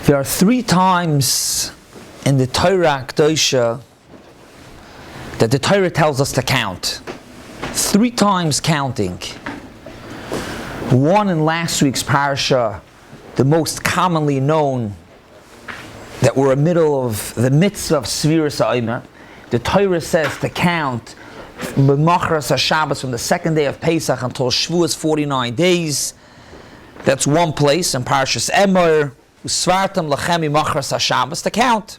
There are 3 times in the Torah Kedosha that the Torah tells us to count. 3 times counting. One in last week's Parsha, the most commonly known, that we're in the middle of the mitzvah of Sefiras Haomer. The Torah says to count B'machras HaShabbos from the second day of Pesach until Shavuos 49 days. That's one place in Parshas Haomer. Usvartam lachem B'machras HaShabbos, to count.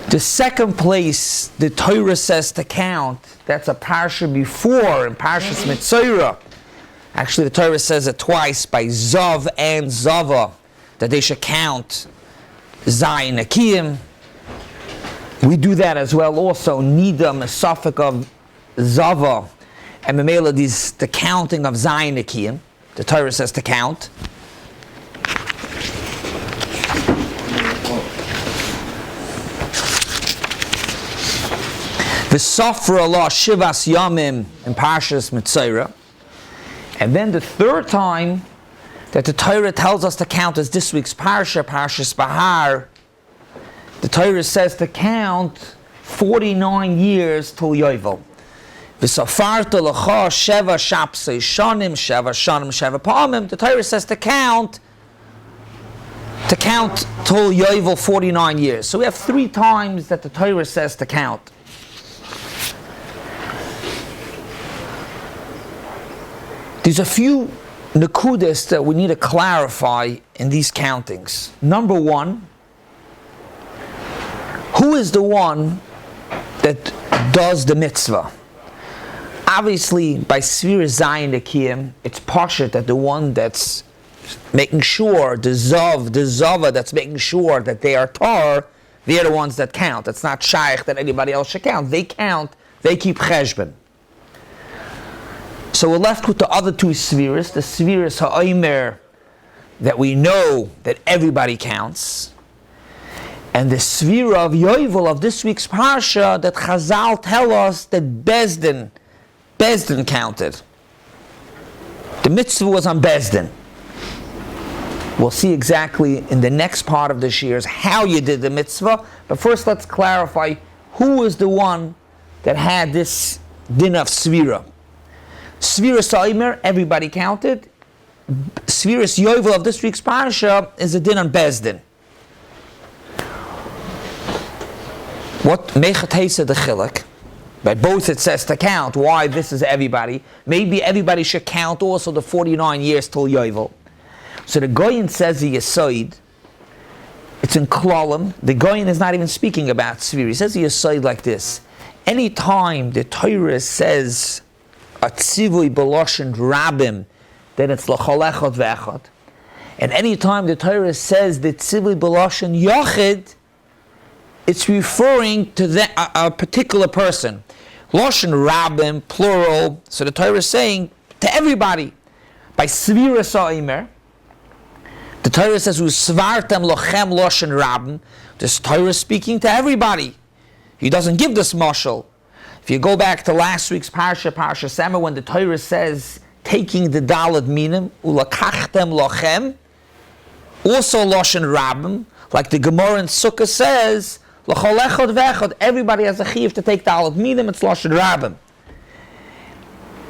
The second place the Torah says to count, that's a parsha before, in Parshas Mitzorah. Actually, the Torah says it twice by Zav and Zava, that they should count Zayin Akiyim. We do that as well also, Nidam, a suffix of Zava, and Memela, the counting of Zayin Akiyim. The Torah says to count. V'safra Allah Shivas Yamim in Parshas Mitzorah. And then the third time that the Torah tells us to count is this week's Parsha, Parshas Behar. The Torah says to count 49 years till Yoivel. V'safarta l'cha sheva shapsei shanim, sheva pa'amim. The Torah says to count till Yoivel 49 years. So we have 3 times that the Torah says to count. There's a few nekudas that we need to clarify in these countings. Number 1, who is the one that does the mitzvah? Obviously, by Sefiras Zayin Akiyim, it's Pashat that the one that's making sure, the Zava that's making sure that they are tar, they're the ones that count. It's not shaykh that anybody else should count. They count, they keep cheshbon. So we're left with the other 2 Sefiras, the Sefiras Haomer that we know that everybody counts, and the Sefira of Yoivel of this week's Parsha that Chazal tell us that Bezdin counted. The mitzvah was on Bezdin. We'll see exactly in the next part of the Shiur how you did the mitzvah, but first let's clarify who was the one that had this din of Sefira. Sefiras Haomer, everybody counted. Sefiras Yoivel of this week's Parsha is a din on Bezdin. What mechat heisa the chilek? By both it says to count. Why this is everybody? Maybe everybody should count also the 49 years till Yoivel. So the Goyin says the Yesod. It's in Klolim. The Goyin is not even speaking about Sefira. He says the Yesod like this. Anytime the Torah says a tzivui b'loshen rabim, then it's l'chol echad ve'echad. And anytime the Torah says the tzivui b'loshen yachid, it's referring to a particular person. Loshen rabim, plural. So the Torah is saying to everybody. By Sefiras Haomer, the Torah says, "Usvartem lochem loshen rabim." This Torah is speaking to everybody. He doesn't give this mashal. If you go back to last week's Parshas Haomer, when the Torah says, taking the Daled Minim, ulakachtem lochem, also loshen rabim, like the Gemara in Sukkah says, l'chol echad ve'echad, everybody has a chiyuv to take Daled Minim, it's loshen rabim.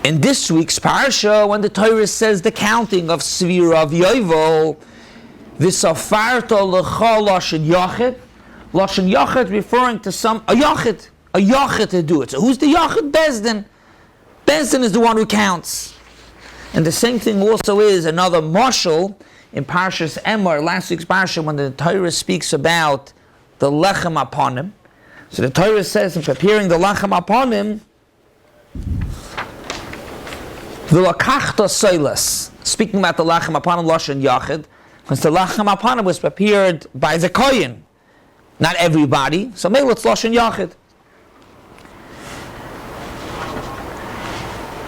In this week's Parsha, when the Torah says the counting of Sefira of Yoivel, v'safarta l'cha loshen yachid, loshen yachid referring to a yachid. A yachid to do it. So who's the yachid? Bezdin. Bezdin is the one who counts. And the same thing also is another mashal in Parshas Haomer, last week's Parsha, when the Torah speaks about the lechem upon him. So the Torah says in preparing the lechem upon him, v'lakachta soilas, speaking about the lechem upon him, loshen yachid, because the lechem upon him was prepared by the kohen, not everybody. So maybe it's loshen yachid.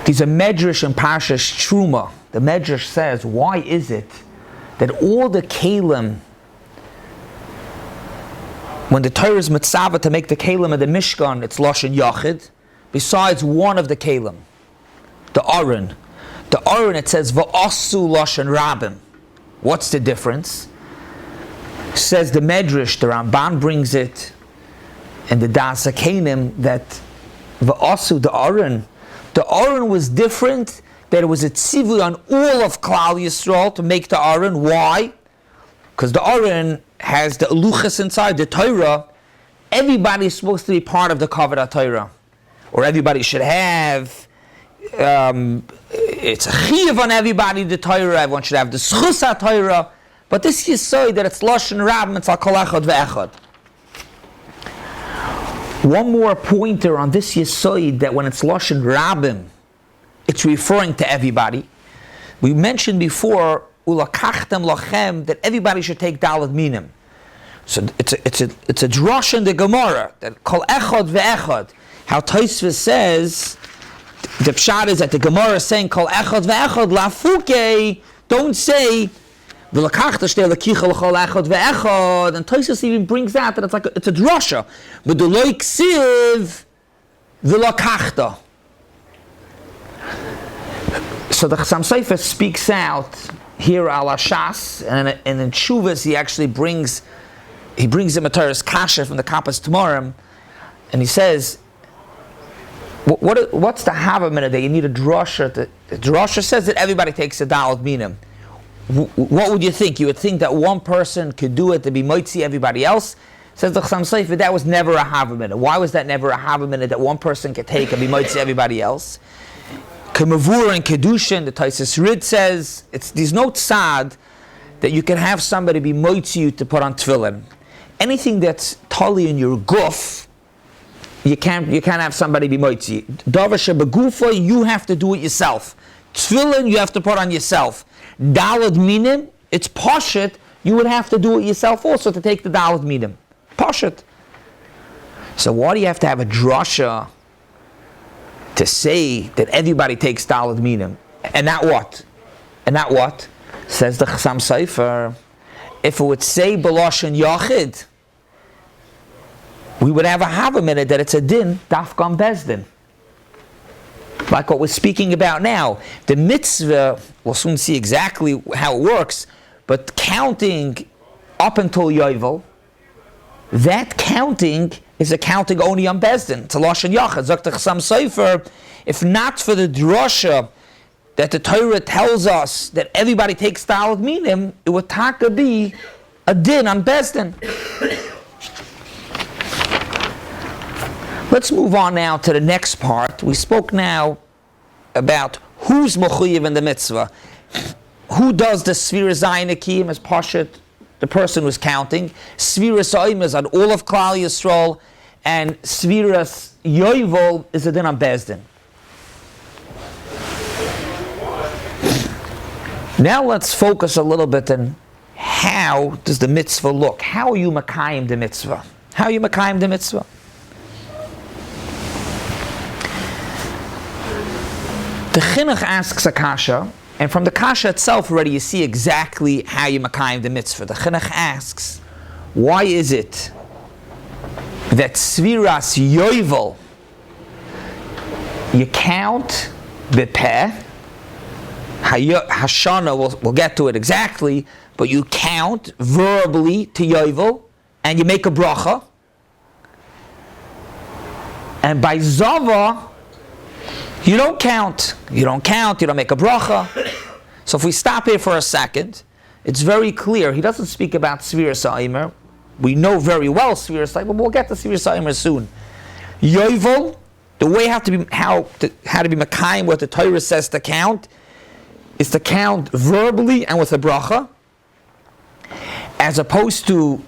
There's a Medrash in Parshas Truma. The Medrash says, why is it that all the kelim, when the Torah is mitzvah to make the kelim of the Mishkan, it's loshen yachid, besides one of the kelim, the Aron. The Aron, it says, va'asu loshen rabim. What's the difference? Says the Medrash, the Ramban brings it, and the Das HaKenim, that the Aron was different, that it was a tzivui on all of Klal Yisrael to make the Aron. Why? Because the Aron has the Eluchas inside, the Torah. Everybody's supposed to be part of the Kavod HaTorah. Or everybody should have, it's a chiyuv on everybody, the Torah, everyone should have the Schus HaTorah. But this is so that it's Lashon Rabbim, it's al kol echad ve'echad. One more pointer on this Yisoid, that when it's Lashon Rabbim, it's referring to everybody. We mentioned before, ulakachtem lachem, that everybody should take Daled Minim. So it's a drush in the Gemara, that kol echad ve'echad. How Tosfos says, the pshat is that the Gemara is saying kol echad ve'echad, lafuke, don't say, v'lakachta shtei lakicha l'chol echad ve'echad, and Tosfos even brings out that it's a drasha, but the lo ksiv v'lakachta. So the Chassam Sofer speaks out here al Ashas, and in Shuvas he actually brings a Mataris Kasha from the Kappas Tamarim, and he says, what's the Haomer that you need a drasha? The drasha says that everybody takes a Daled Minim. What would you think? You would think that one person could do it to be moitzi everybody else? Says the Chassam Sofer, that was never a Haomer. Why was that never a Haomer that one person could take and be moitzi everybody else? Kemavur and Kedushin, the Taisus Rid says, there's no tzad that you can have somebody be moitzi you to put on tefillin. Anything that's tali in your guf, you can't have somebody be moitzi. Davar shebegufa, you have to do it yourself. Tefillin, you have to put on yourself. Daled Minim, it's Pashit, you would have to do it yourself also to take the Daled Minim. Pashit. So why do you have to have a drasha to say that everybody takes Daled Minim? And not what? Says the Chassam Sofer, if it would say B'lashon Yachid, we would have a Haomer that it's a din, Dafkan Bezdin. Like what we're speaking about now. The mitzvah, we'll soon see exactly how it works, but counting up until Yoivel, that counting is a counting only on Bezdin. It's a Lashon Yachid. Zok the Chassam Sofer, if not for the drasha that the Torah tells us that everybody takes Daled Minim, it would taka be a din on Bezdin. Let's move on now to the next part. We spoke now about who's mechuyev in the mitzvah. Who does the Sefiras Zayin Akiyim as Pashut, the person who's counting. Sefiras Oim is on all of Klal Yisrael, and Sefiras Yoivel is a din on Bezdin. Now let's focus a little bit on how does the mitzvah look? How are you makayim the mitzvah? The Chinuch asks a kasha, and from the kasha itself already you see exactly how you makayim the mitzvah. The Chinuch asks, why is it that Sefiras Yoivel you count b'peh, Hashana, we'll get to it exactly, but you count verbally to Yoivel, and you make a bracha, and by Zava, you don't count, you don't make a bracha. So if we stop here for a second, it's very clear. He doesn't speak about Sefiras Haomer. We know very well Sefiras Haomer, but we'll get to Sefiras Haomer soon. Yoivel, the way how to be Makayim, what the Torah says to count, is to count verbally and with a bracha, as opposed to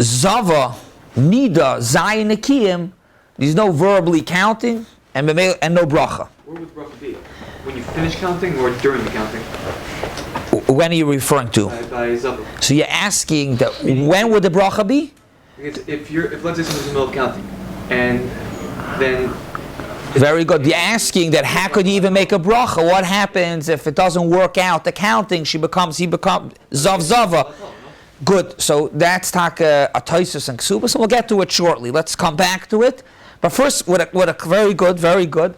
Zava, Nida, Zayin Akiyim, there's no verbally counting, and no bracha. Where would the bracha be? When you finish counting or during the counting? When are you referring to? By Zava. So you're asking that when would the bracha be? Because if let's say someone's in the middle of counting, and then... Very good. You're asking that how could you even make a bracha? What happens if it doesn't work out the counting? He becomes Zav Zava. Good. So that's taka a Tosfos and Ksubas, and we'll get to it shortly. Let's come back to it. But first, with a very good,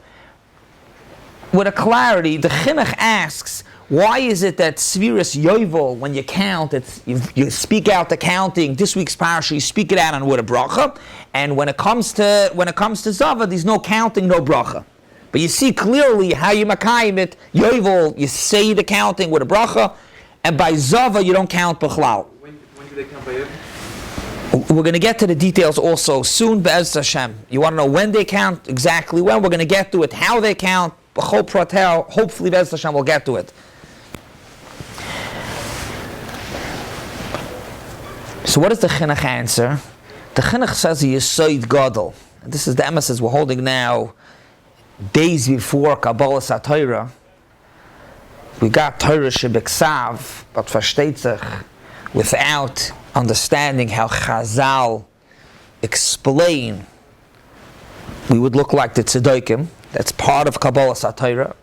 with a clarity, the Chinuch asks, Why is it that Sefiras Yoivel, when you count, you speak out the counting? This week's parsha, you speak it out on with a bracha, and when it comes to Zava, there's no counting, no bracha. But you see clearly how you makayim it. Yoivel, you say the counting with a bracha, and by Zava you don't count b'chlal. When do they count by Yoivel? We're going to get to the details also soon, Be'ez Hashem. You want to know when they count, exactly when? We're going to get to it, how they count, b'chol pratel. Hopefully, Be'ez Hashem, we'll get to it. So what does the chinuch answer? The chinuch says he is Yisoid Gadol. This is the emesis we're holding now, days before Kabbalah HaTorah. We got Torah shebeksav, but versteht sich without understanding how Chazal explain. We would look like the Tzedaikim. That's part of Kabbalah HaTorah.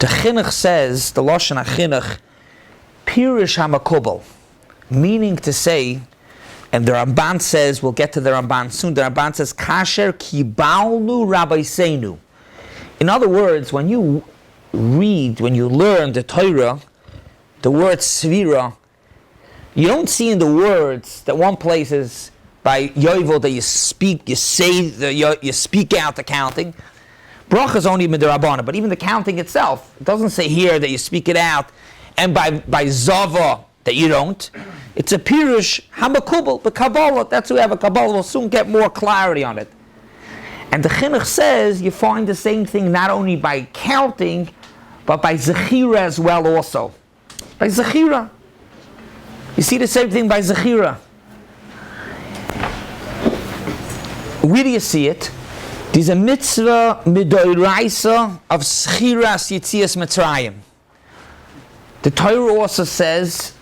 The chinuch says, the Lashon HaChinuch, Pirush HaMakubal, meaning to say, and the Ramban says, we'll get to the Ramban soon, the Ramban says, Kasher Kibalnu Rabbeisenu. In other words, when you learn the Torah, the word Svira, you don't see in the words that one place is by Yoivel that you speak out the counting. Bracha is only midrabana, but even the counting itself, it doesn't say here that you speak it out, and by Zava that you don't. It's a pirush hamakubal, the Kabbalah. That's why we have a Kabbalah. We'll soon get more clarity on it. And the chinuch says you find the same thing not only by counting, but by zechira as well also. By zechira. You see the same thing by zechira. Where do you see it? There's a mitzvah midoiraisa of Sefiras Yitzias Mitzrayim. The Torah also says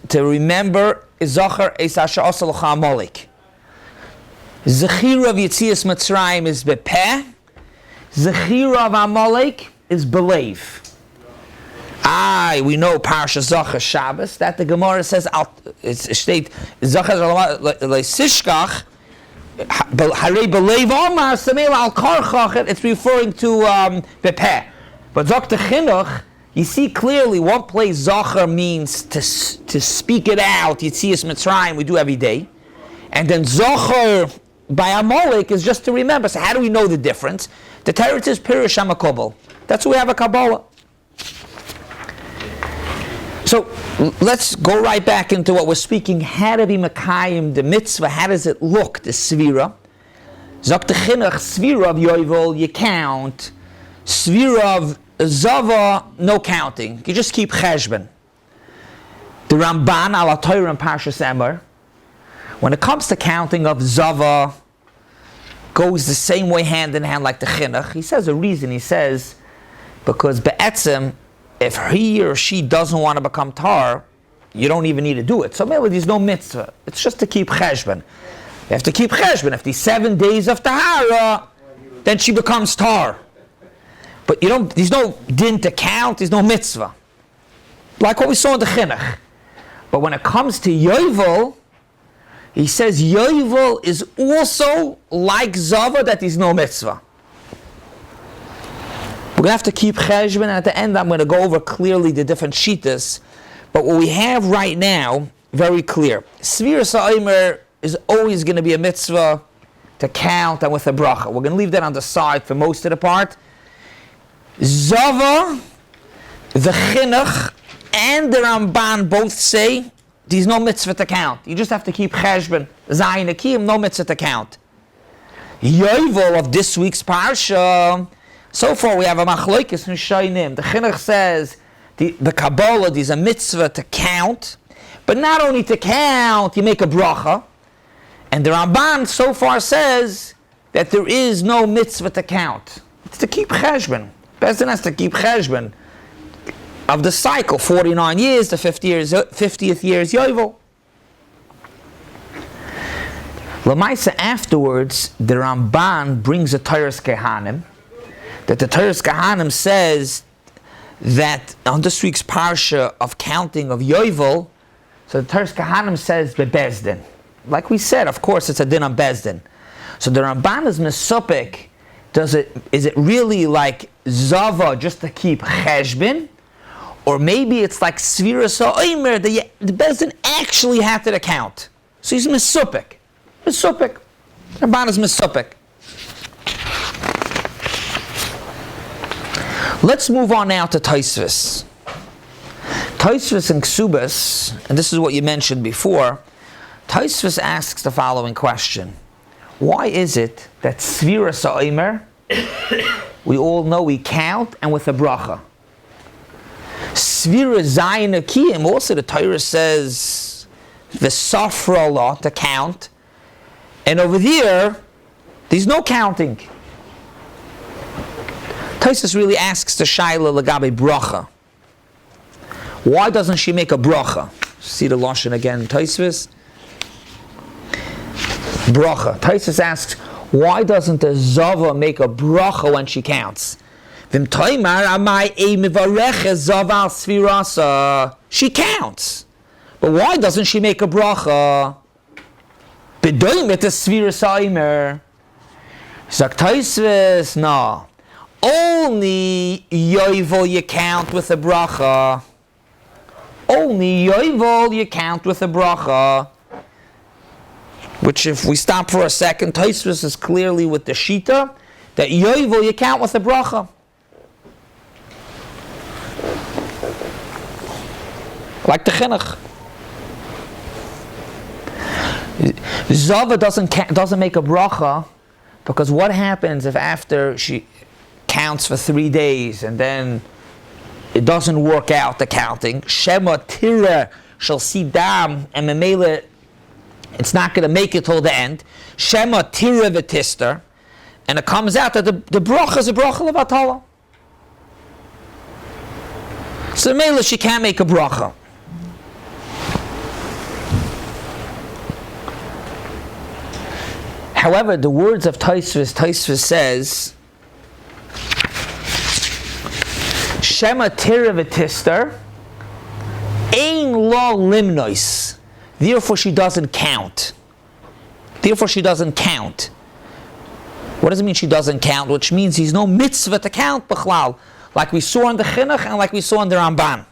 to remember Zachar es asher asa l'cha Amalek. Zechira of Yitzias Mitzrayim is bepeh. Zechira of Amalek is believe. We know Parshas Zachar Shabbos that the Gemara says it's state Zachar le'sishkach harei believe Omar samel al karchach. It's referring to bepeh. But Dr. Chinuch, you see clearly one place Zachar means to speak it out. Yitzias Mitzrayim we do every day, and then Zachar by Amalek is just to remember. So how do we know the difference? The Torah is Pirush HaMakubal. That's why we have a Kabbalah. So let's go right back into what we're speaking. How to be Makayim, the mitzvah, how does it look, the Svira? Zok the Chinuch, Svira of Yoivel, you count. Svira of Zava, no counting. You just keep cheshbon. The Ramban, ala Torah and Parshas Emor, when it comes to counting of Zava, goes the same way hand in hand like the Chinuch. He says a reason. He says, because be'etzem, if he or she doesn't want to become tar, you don't even need to do it. So maybe there's no mitzvah. It's just to keep cheshbon. You have to keep cheshbon. If these 7 days of tahara, then she becomes tar. But there's no din to count, there's no mitzvah. Like what we saw in the chinuch. But when it comes to Yoivel, he says Yoivel is also like Zava, that there's no mitzvah. We're going to have to keep cheshbon, and at the end I'm going to go over clearly the different shitas. But what we have right now, very clear. Sefiras Haomer is always going to be a mitzvah to count and with a bracha. We're going to leave that on the side for most of the part. Zava, the chinuch, and the Ramban both say there's no mitzvah to count. You just have to keep cheshbon. Zayin Akim, no mitzvah to count. Yoivel of this week's parsha, so far we have a machlokes and shaynim. The chinuch says the Kabbalah, there's a mitzvah to count, but not only to count, you make a bracha. And the Ramban so far says that there is no mitzvah to count. It's to keep cheshbon. Bezdin has to keep cheshbon of the cycle, 49 years, the 50th year is Yoivel. Lamaisa afterwards, the Ramban brings a Toras Kehanim, that the Toras Kehanim says that on this week's parsha of counting of Yoivel, so the Toras Kehanim says bebezdin. Like we said, of course, it's a din on bezdin. So the Ramban is mesupik. Is it really like Zava just to keep cheshbon, Or maybe it's like Sefiras Haomer, the Bezdin actually had to count. So he's Mesupik. Mesupik. Rabban is Mesupik. Let's move on now to Tosfos. Tosfos and Ksubas, and this is what you mentioned before, Tosfos asks the following question. Why is it that Sefiras Haomer, we all know we count and with a bracha? Sefiras Zayin Akiyim, also the Torah says the Safra law to count, and over here there's no counting. Tosfos really asks the Shaila Lagabe bracha. Why doesn't she make a bracha? See the Lashon again in Tosfos? Bracha. Tosfos asks, why doesn't the Zava make a bracha when she counts? She counts. But why doesn't she make a bracha? Bedoimet the Sefiras Haomer. Sagt Tosfos, no. Only Yoivel you count with a bracha. Only Yoivel you count with a bracha. Which, if we stop for a second, Tosfos is clearly with the Shita that Yoivel you count with a bracha. Like the Chinuch. Zava doesn't make a bracha, because what happens if after she counts for 3 days and then it doesn't work out, the counting? Shema tira shall see dam, and memele, it's not going to make it till the end. Shema tira v'tister, and it comes out that the bracha is a bracha levatala. So memele, she can't make a bracha. However, the words of Tosfos says, Shema tira v'tister, ein lo limnois. Therefore she doesn't count. Therefore she doesn't count. What does it mean she doesn't count? Which means there's no mitzvah to count b'chlal, like we saw in the Chinuch and like we saw in the Ramban.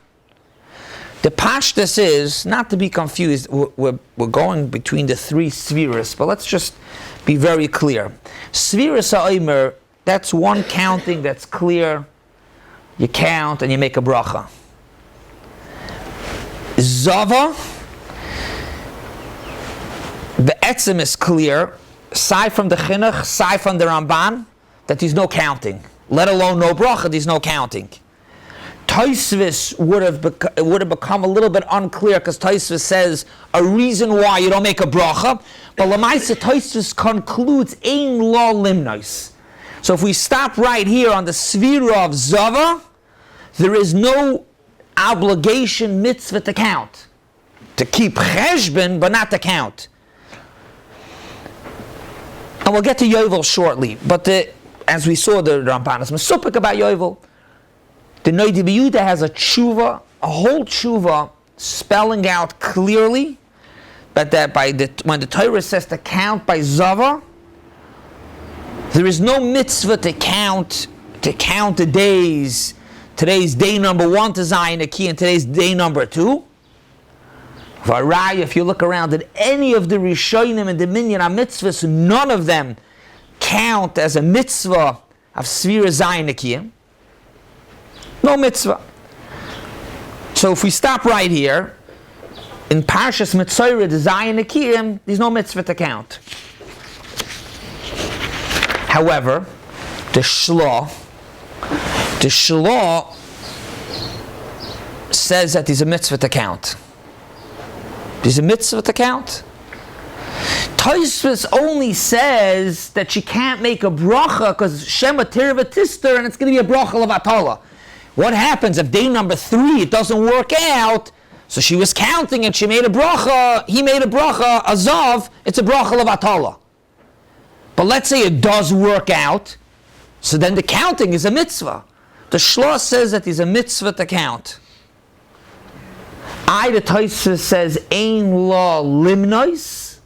The Pashtas is, not to be confused, we're going between the three Sefiras, but let's just be very clear. Sefiras Haomer, that's one counting that's clear. You count and you make a bracha. Zava, the etzem is clear, aside from the Chinuch, aside from the Ramban, that there's no counting. Let alone no bracha, there's no counting. Tosfos would have become a little bit unclear, because Tosfos says a reason why you don't make a bracha, but Lamaisa Tosfos concludes ein lo limnos. So if we stop right here on the Svira of Zava, there is no obligation mitzvah to count. To keep cheshbon, but not to count. And we'll get to Yoivel shortly, but as we saw, the Ramban is mesupik about Yoivel. The Noidi B'Yehuda has a tshuva, a whole tshuva, spelling out clearly that when the Torah says to count by Zava, there is no mitzvah to count the days. Today's day number 1 to Zayin Aki, and today's day number 2. Varai, if you look around at any of the Rishonim and the Minyan HaMitzvahs, none of them count as a mitzvah of Sefiras Zayin Aki. No mitzvah. So if we stop right here, in Parshas Mitzorah, the Zayin Akiyim, there's no mitzvah to count. However, the Shlah says that there's a mitzvah to count. There's a mitzvah to count. Tosfos only says that she can't make a bracha because Shema Tirva Tister, and it's going to be a bracha of Atala. What happens if day number 3 it doesn't work out? So she was counting and she made a bracha, he made a bracha, Azav, it's a bracha of Atala. But let's say it does work out, so then the counting is a mitzvah. The Shlosh says that there's a mitzvah to count. The Tosfos says, Ein lo limnois.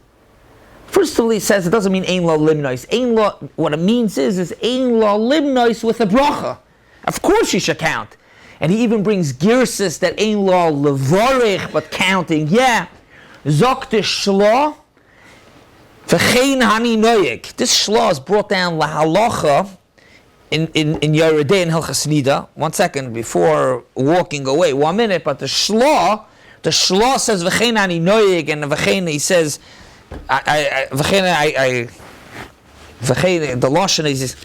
First of all, he says it doesn't mean Ein lo limnois. Ein lo, what it means is Ein lo limnois with a bracha. Of course you should count. And he even brings girsis that ain't law levorich, but counting. Yeah. Zok the shlo, v'chein hani noyek. This shlo is brought down lahalacha in Yeridei and Hilchas Nida. 1 second before walking away. 1 minute, but the shlo says v'chein hani noyek, and v'chein he says, v'chein the lashon is.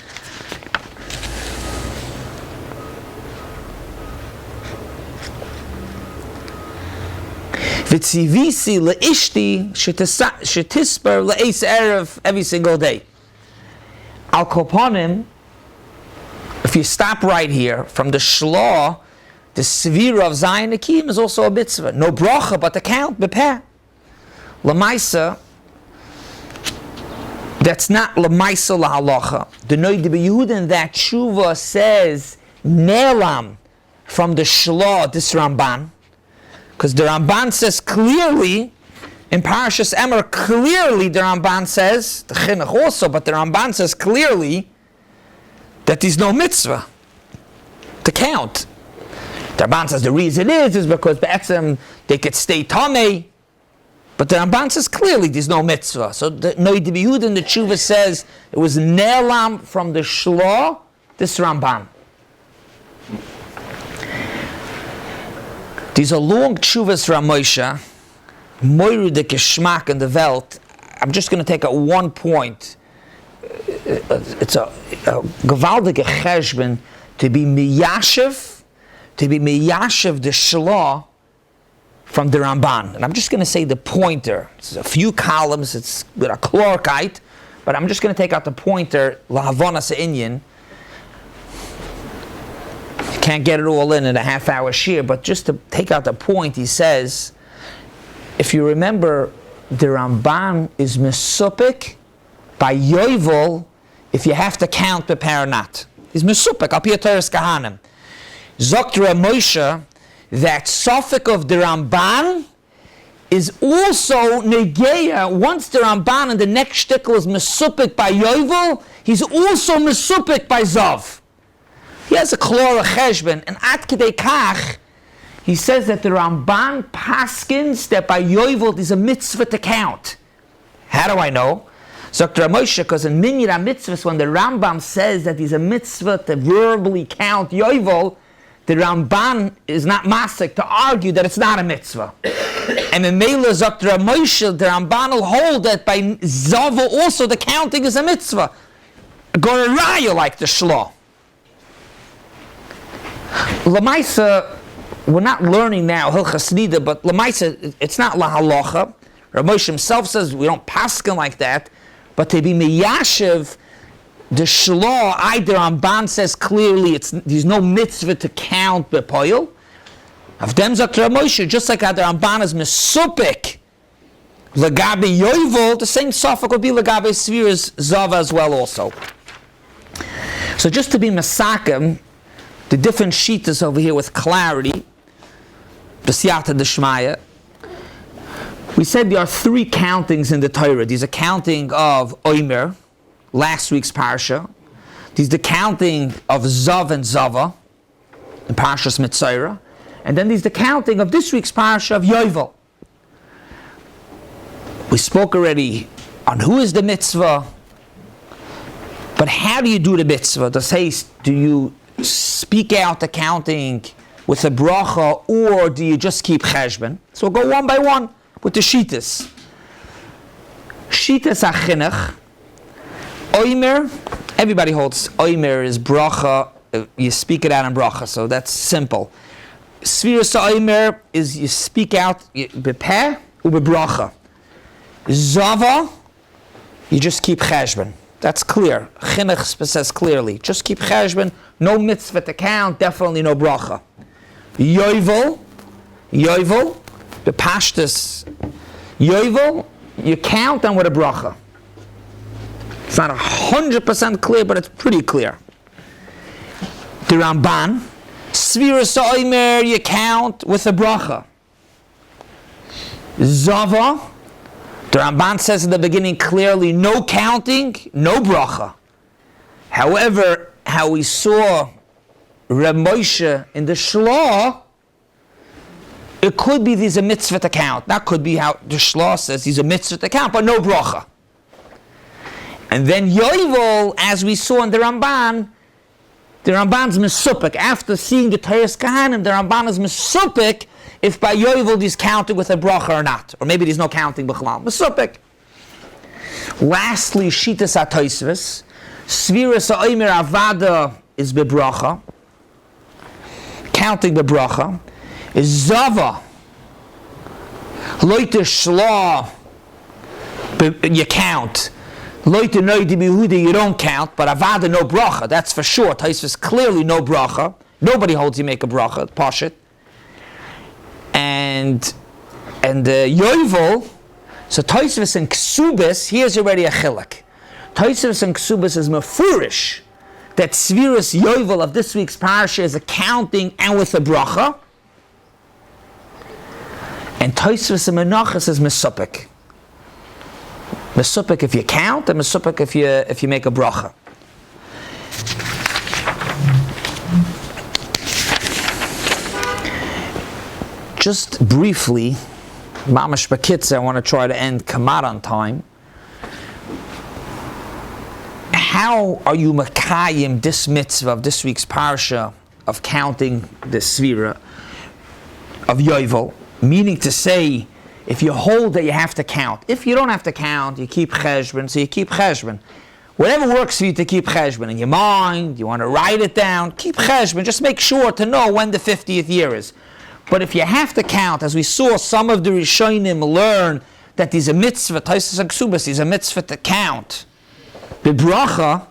V'tzivisi le'ishti shetisper le'es erev every single day. Al koponim, if you stop right here, from the shlah, the svira of Zayin Akim is also a mitzvah. No bracha, but the count, bepeh. Lamaisa, that's not lamaisa lahalacha. The Noid B'Yehudin, that tshuva says, nelam, from the shlah, this Ramban, because the Ramban says clearly, in Parshas Emor, clearly the Ramban says, the Chinuch also, but the Ramban says clearly that there's no mitzvah to count. The Ramban says the reason is because be'etzem they could stay tamei, but the Ramban says clearly there's no mitzvah. So the Noid B'Yehudin, the tshuva says it was ne'elam from the shlah, this Ramban. These are long tshuvas Ramosha, moiru de geschmack in the Welt. I'm just going to take out 1 point. It's a gewaldige cheshbon to be miyashiv the shlah from the Ramban. And I'm just going to say the pointer. It's a few columns, it's with a chlorkite, but I'm just going to take out the pointer, lahavonas inyan. Can't get it all in a half-hour shiur, but just to take out the point, he says, if you remember, the Ramban is mesupik by Yoivel if you have to count the paranat. He's mesupik, al pi Toras Kahanim. Zoktra Moshe, that suffix of the Ramban is also negeya. Once the Ramban and the next shtickle is mesupik by Yoivel, he's also mesupik by Zav. He has a klora cheshbon, and at kedei kach, he says that the Ramban paskins that by Yoivel is a mitzvah to count. How do I know? Dr. Moshe, because in Minyan HaMitzvahs, when the Rambam says that there's a mitzvah to verbally count Yoivel, the Ramban is not masik to argue that it's not a mitzvah. And in Mela Dr. Moshe, the Ramban will hold that by Zava also the counting is a mitzvah. Go to Raya like the Shlah. Lamaisa, we're not learning now Hilchas Nida, but Lamaisa, it's not lahalacha. Rabbi Moshe himself says we don't paskin like that, but to be miyashiv, the shlah, either Ramban says clearly there's no mitzvah to count bepoil. Avdem zok Rabbi Moshe, just like the Ramban is mesupik legabe yovel, the same suffix would be legabe Sefiras zava as well also. So just to be masakim, the different shitas over here with clarity, b'siyata d'shmaya. We said there are 3 countings in the Torah. There's a counting of Haomer, last week's parsha. There's the counting of Zav and Zava in Parshas Mitzayra. And then there's the counting of this week's parsha of Yoivel. We spoke already on who is the mitzvah, but how do you do the mitzvah? Do you speak out the counting with a bracha, or do you just keep cheshbon? So we'll go one by one with the shitas. Shitas achinuch. Haomer, everybody holds Haomer is bracha, you speak it out in bracha, so that's simple. Sefiras Haomer is you speak out bepeh or bebracha. Zava, you just keep cheshbon. That's clear. Chinuch says clearly. Just keep cheshbon. No mitzvah to count. Definitely no bracha. Yoivel, the pashtus. Yoivel, you count and with a bracha. It's not 100% clear, but it's pretty clear. The Ramban, Sefiras Haomer, you count with a bracha. Zava, the Ramban says in the beginning clearly, no counting, no bracha. However, how we saw Reb Moshe in the Shlah, it could be there's a mitzvah to count. That could be how the Shlah says he's a mitzvah to count, but no bracha. And then Yoivel, as we saw in the Ramban's mesupik. After seeing the Teres Kahanim, the Ramban is mesupik if by Yoivel he's counting with a bracha or not. Or maybe there's no counting b'chalal. Mesupik. Lastly, Shitas HaTosfos. Sefiras Haomer Avada is bebracha. Counting bebracha. Is Zava. Loite Shlah. You count. Loite Noidi Behuda, you don't count. But Avada, no bracha. That's for sure. Tosfos clearly no bracha. Nobody holds you make a bracha. Pashit. And Yoivel. So Tosfos and Ksubis, here's already a chilek. Tosfos and Ksubis is mefurish that Sefiras Yoivel of this week's parsha is accounting and with a bracha. And Tosfos and Menachos is mesupik. Mesupik if you count, and mesupik if you make a bracha. Just briefly, Mamash Bakitza, I want to try to end Kamat on time. How are you makayim this mitzvah of this week's parsha of counting the Sefira of Yoivel? Meaning to say, if you hold that you have to count. If you don't have to count, you keep cheshbon, so you keep cheshbon. Whatever works for you to keep cheshbon in your mind, you want to write it down, keep cheshbon. Just make sure to know when the 50th year is. But if you have to count, as we saw, some of the Rishonim learn that there's a mitzvah, Tosfos and Ksubas, there's a mitzvah to count. B'bracha,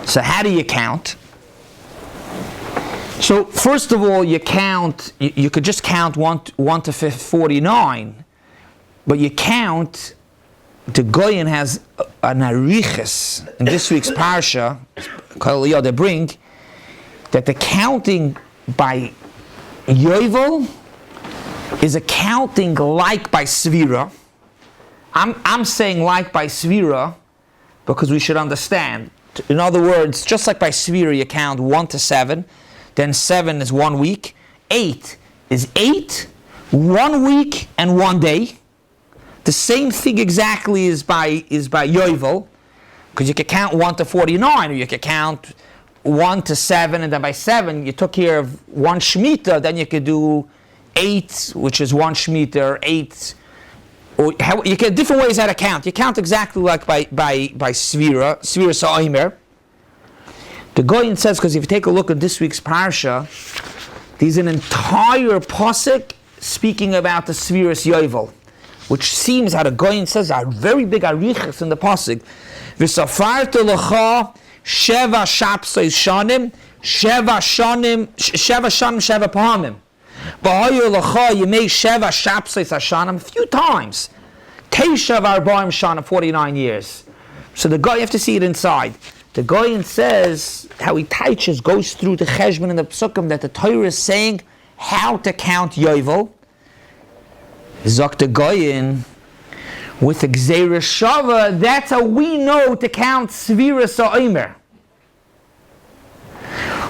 so how do you count? So first of all, you count, you could just count 1 to 49, but you count, the Goyen has an arichas in this week's parsha, kollel they bring, that the counting by Yoivel is accounting like by Sefira. I'm saying like by Sefira because we should understand. In other words, just like by Sefira you count 1 to 7, then 7 is 1 week, 8 is 8, 1 week and 1 day. The same thing exactly is by Yoivel, because you can count 1 to 49, or you can count 1 to 7, and then by 7 you took care of 1 Shemitah, then you could do 8, which is 1 Shemitah, or 8, or you can different ways how to count. You count exactly like by Sefiras Haomer. The Goyen says, because if you take a look at this week's parsha, there's an entire pasuk speaking about the Sefiras Yoivel, which seems, how the Goyen says, a very big arichas in the pasuk. V'safarta lecha Sheva Shapsei Shanim, Sheva Pamim. B'hayu L'cha Yemei Sheva Shapsei Shanim, a few times. Teisha V'arbaim Shanim, 49 years. So the guy, you have to see it inside. The Goyen says, how he teaches, goes through the cheshbon and the psukim, that the Torah is saying how to count Yoivel. Zok the Goyen, with the Gzeira Shava, that's how we know to count Sefiras Haomer.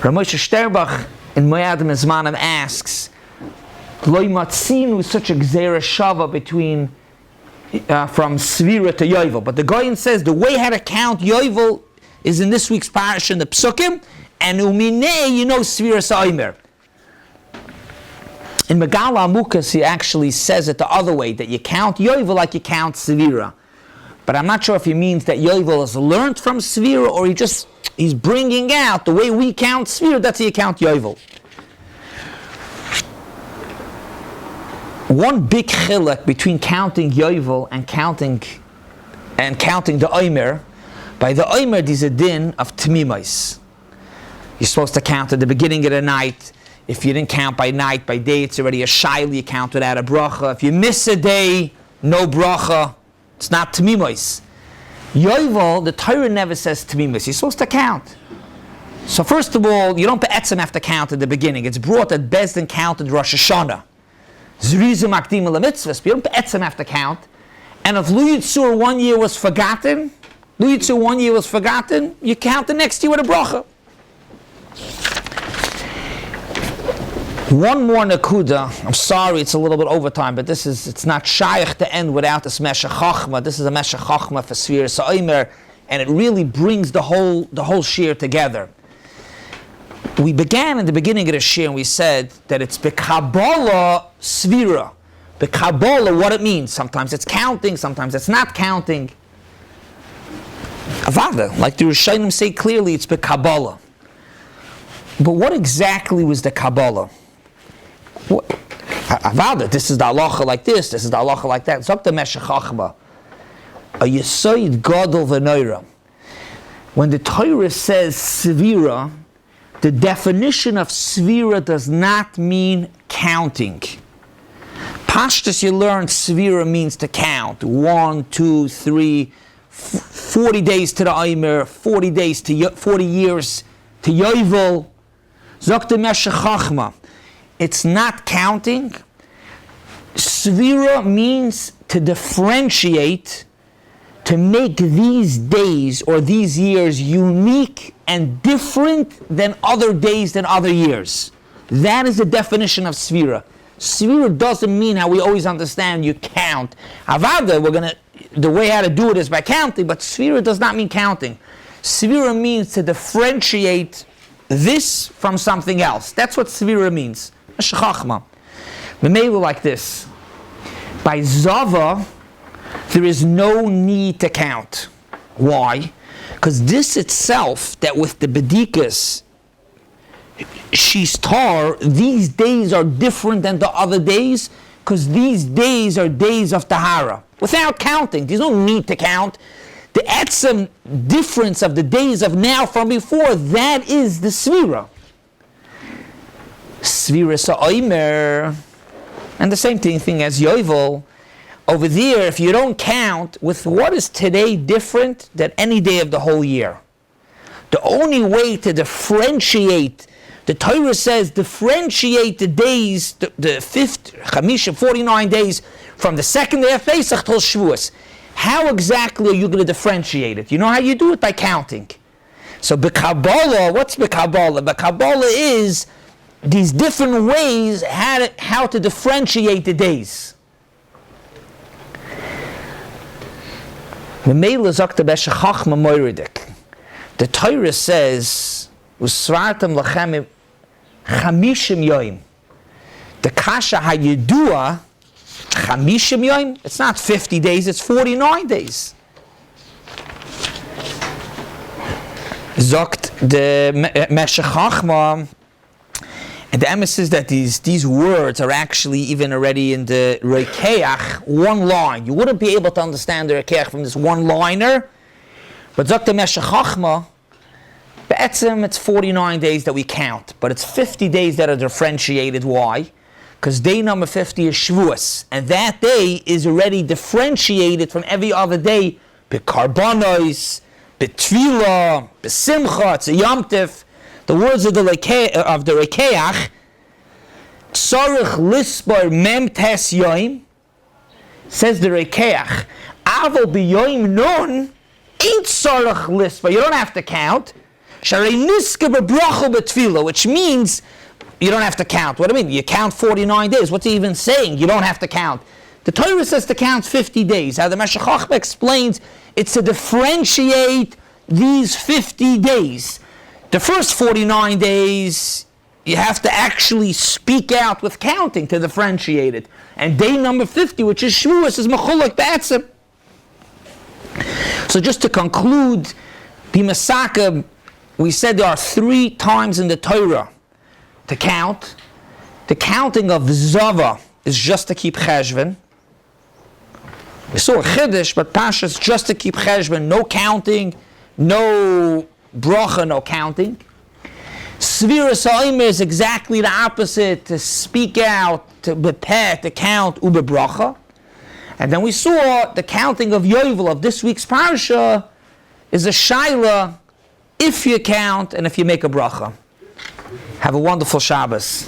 Rabbi Sterbach in Moyadim Zmanim asks, Loi Matzinu such a Gzeira Shava between from Sefira to Yoivel. But the Goyen says the way how to count Yoivel is in this week's parish in the Psukim, and Uminei, you know Sefiras Haomer. In Megala Amukas, he actually says it the other way, that you count Yoivel like you count Sefira. But I'm not sure if he means that Yoivel is learned from Sefira, or he's bringing out the way we count Sefira, that's how you count Yoivel. One big chilek between counting Yoivel and counting the Haomer, by the Haomer there's a din of Tmimos. You're supposed to count at the beginning of the night. If you didn't count by night, by day, it's already a shaila, you count without a bracha. If you miss a day, no bracha. It's not Tmimos. Yoivel, the Torah never says Tmimos. You're supposed to count. So first of all, you don't be'etzem have to count at the beginning. It's brought that Bezdin counted Rosh Hashanah. Zrizu makdim l'mitzvahs. But you don't be'etzem have to count. And if Lu Yitzur 1 year was forgotten, you count the next year with a bracha. One more nakuda. I'm sorry, it's a little bit overtime, but it's not shaykh to end without this meshech chachma. This is a meshech chachma for Sefiras Haomer, and it really brings the whole shiur together. We began in the beginning of the shiur and we said that it's b'kabbalah svira. B'kabbalah, what it means. Sometimes it's counting, sometimes it's not counting. Avada, like the Rishonim say clearly, it's b'kabbalah. But what exactly was the Kabbalah? Avada, this is the halacha like this is the halacha like that. Zok the meshech chachma. A yesoid gadol v'noira. When the Torah says svira, the definition of svira does not mean counting. Parshas you learn svira means to count. 1, 2, 3, 40 days to the Haomer, 40 years to Yoivel. Zok the meshech chachma. It's not counting. Svira means to differentiate, to make these days or these years unique and different than other days than other years. That is the definition of svira. Svira doesn't mean how we always understand you count. Avada, the way how to do it is by counting, but svira does not mean counting. Svira means to differentiate this from something else. That's what svira means. Chachma. Memela like this. By Zava, there is no need to count. Why? Because this itself, that with the Bedikas, she's tar, these days are different than the other days, because these days are days of Tahara. Without counting, there's no need to count. The etzem difference of the days of now from before, that is the svira. Sefiras Haomer, and the same thing as Yoivel. Over there, if you don't count with what is today different than any day of the whole year. The only way to differentiate, the Torah says, differentiate the days, the 49 days from the second day of Pesach till Shavuos. How exactly are you going to differentiate it? You know how you do it? By counting. So b'kabbalah, what's b'kabbalah? B'kabbalah is these different ways how to differentiate the days. The Torah says, "Usvartam lachem chamishim yoim." The kasha hayidua chamishim yoim. It's not 50 days; it's 49 days. Zokt the meshech chachma. And the emes is that these words are actually even already in the rekeach, one line. You wouldn't be able to understand the rekeach from this one-liner. But Zok the meshech chachma, be'etzem, it's 49 days that we count. But it's 50 days that are differentiated. Why? Because day number 50 is Shavuos. And that day is already differentiated from every other day. Be'karbanos, be'tfilah, be'simcha, it's a Yom Tif. The words of the Rekeach, Tzarich Lisbar Mem Tes Yoim, says the Rekeach, Aval B'Yoim Nun, ain't Tzarich Lisbar, you don't have to count, Sharei Niska B'Bracha B'Tfilah, which means you don't have to count. What do I mean? You count 49 days. What's he even saying? You don't have to count. The Torah says to count 50 days. How the Meshech Chachma explains, it's to differentiate these 50 days. The first 49 days, you have to actually speak out with counting to differentiate it. And day number 50, which is Shavuos, is Mechulak B'Etzem. So just to conclude, the Masaka, we said there are 3 times in the Torah to count. The counting of Zava is just to keep Cheshvan. We saw a Chiddush, but Parshas just to keep Cheshvan, no counting, no bracha, no counting. Sefiras Haomer is exactly the opposite, to speak out, to prepare, to count, ube bracha. And then we saw the counting of Yoivel, of this week's Parsha, is a shaila, if you count and if you make a bracha. Have a wonderful Shabbos.